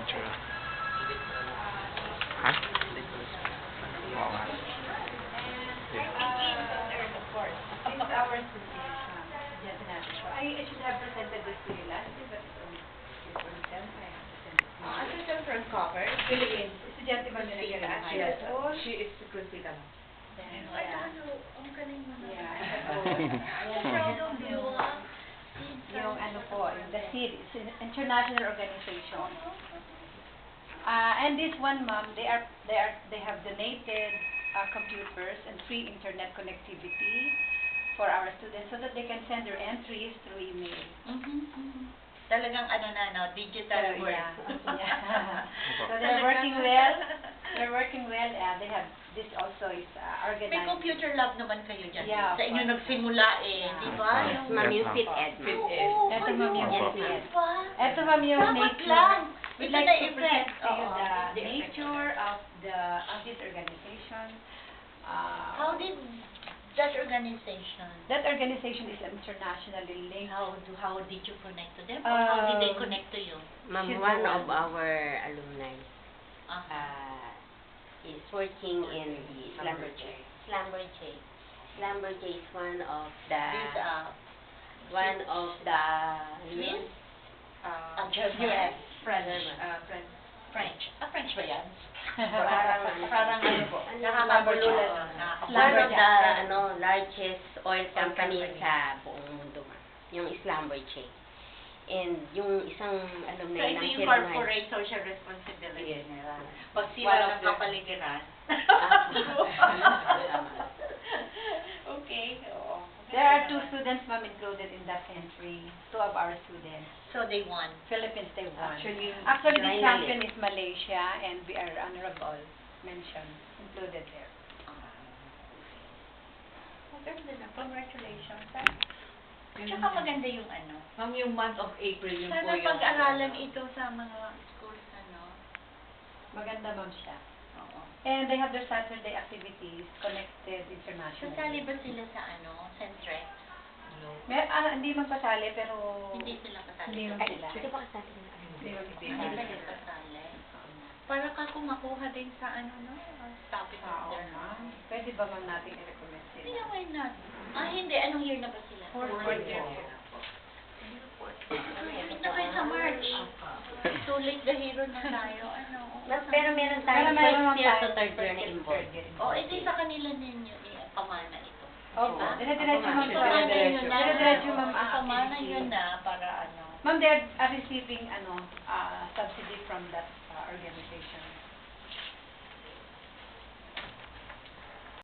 itsura. Ha? Oo nga. Yeah. Of course. This is our association. Yes, natin. I should have presented this to you last year, but it's only I have presented to you. Assistant from Cover. Philippines. Estudyante ba nila ganun? Yes. Oh, She is Christina. Ay, ano, ang galing mo na. Yeah. Proud of you, ah. Yung ano po, yung the SEED, it's an international organization. And this one, ma'am, they have donated computers and free internet connectivity for our students so that they can send their entries through email. Talagang ano na, no, digital work. Yeah. So they're working well. They're working well. They have this also is organized. May computer lab naman kayo dyan. Yeah, Sa inyo of course. nagsimula eh, Yeah. di ba? Yes, Ma'am, yung ma'am. FitEd. Ito ma'am yung Opo. FitEd. Diba? Ito ma'am yung Dapat nature. lang. We'd Ito like na to effect. present to you Oo, the the effect. nature of this organization. How did that organization, That organization is internationally linked. how did you connect to them? Or how did they Um, connect to you? Ma'am, She's one the of one. our alumni is working in the Slumberjay. Slumberjay. Slumberjay is one of the Swiss? German. US. French. German. French. French ba yan? Parang ano po? ano, Nakakagulo Slumberjay. lang. One of the Slumberjay. largest oil company company. sa buong mundo, ma'am. Yung Slumberjay. And yung isang So, alumni ito ng yung Kirinay. corporate social responsibility Yes. nila. Pag One sila of ng the- kapaligiran. Okay. Oo. There are 2 students, ma'am, included in that entry. 2 of our students. So, they won. Philippines, they won. Actually, the finally. champion is Malaysia, and we are honorable mention included there. Maganda na. Congratulations. Tsaka maganda yung ano. Ma'am, yung month of April, yun po Sana yung... pag-aralan ito sa mga schools, ano. Maganda, ma'am, siya. Oo. And they have their Saturday activities connected internationally. Sasali ba sila sa ano, Centrex? No. Hindi man pasali, pero... Hindi sila kasali. Hindi man Ay, sila. hindi pa kasali na. Hindi man Hindi pasali. ba sila kasali? Para ka kung makuha din sa ano, no? Topic of their ma'am. Pwede ba, ma'am, natin i-recommend sila? Hindi, why not? Hindi. Anong year na ba sila? Fourth year. Limit na kayo sa March. Too late the hero na tayo. Ano? Pero meron tayong Pero first year to tayo, third year first na year to involved. third year O, ito yung sa kanila ninyo, pamana ito. Opo. Diba? Dire-diretso, ma'am. Pamana yun na. Dire-diretso, ma'am, ang Pamana activity. yun na para ano. Ma'am, they are receiving subsidy from that organization.